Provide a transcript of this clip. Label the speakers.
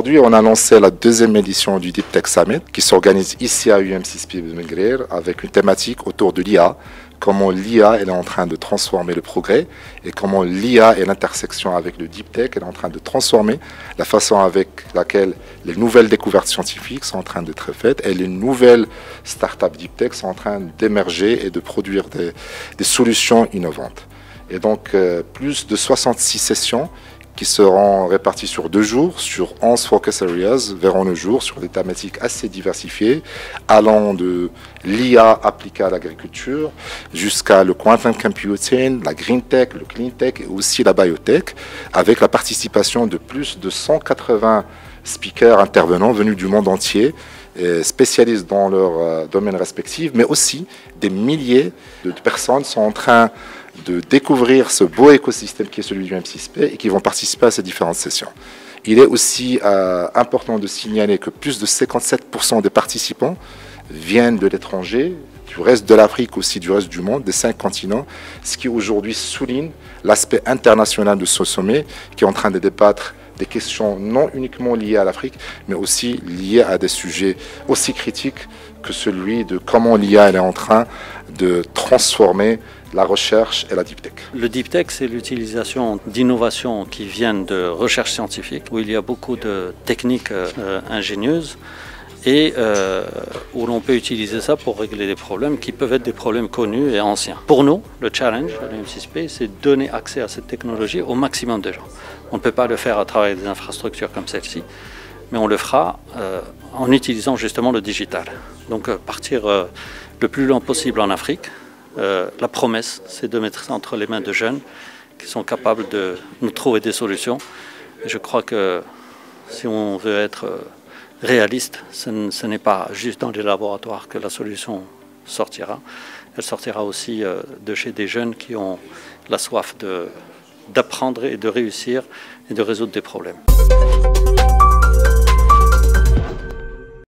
Speaker 1: Aujourd'hui, on a lancé la deuxième édition du Deep Tech Summit qui s'organise ici à UM6P Benguerir avec une thématique autour de l'IA. Comment l'IA est en train de transformer le progrès et comment l'IA et l'intersection avec le Deep Tech est en train de transformer la façon avec laquelle les nouvelles découvertes scientifiques sont en train d'être faites et les nouvelles startups Deep Tech sont en train d'émerger et de produire des solutions innovantes. Et donc, plus de 66 sessions qui seront répartis sur 2 jours, sur 11 focus areas, verront le jour sur des thématiques assez diversifiées, allant de l'IA appliquée à l'agriculture jusqu'à le quantum computing, la green tech, le clean tech et aussi la biotech, avec la participation de plus de 180 speakers intervenants venus du monde entier, spécialistes dans leur domaine respectif, mais aussi des milliers de personnes sont en train de découvrir ce beau écosystème qui est celui du M6P et qui vont participer à ces différentes sessions. Il est aussi important de signaler que plus de 57% des participants viennent de l'étranger, du reste de l'Afrique, aussi du reste du monde, des 5 continents, ce qui aujourd'hui souligne l'aspect international de ce sommet qui est en train de débattre des questions non uniquement liées à l'Afrique, mais aussi liées à des sujets aussi critiques que celui de comment l'IA est en train de transformer la recherche et la deep tech.
Speaker 2: Le deep tech, c'est l'utilisation d'innovations qui viennent de recherche scientifique, où il y a beaucoup de techniques ingénieuses et où l'on peut utiliser ça pour régler des problèmes qui peuvent être des problèmes connus et anciens. Pour nous, le challenge de l'M6P, c'est de donner accès à cette technologie au maximum de gens. On ne peut pas le faire à travers des infrastructures comme celle-ci, mais on le fera en utilisant justement le digital. Donc partir le plus loin possible en Afrique. La promesse, c'est de mettre ça entre les mains de jeunes qui sont capables de nous trouver des solutions. Et je crois que si on veut être réaliste, ce n'est pas juste dans les laboratoires que la solution sortira. Elle sortira aussi de chez des jeunes qui ont la soif d'apprendre et de réussir et de résoudre des problèmes.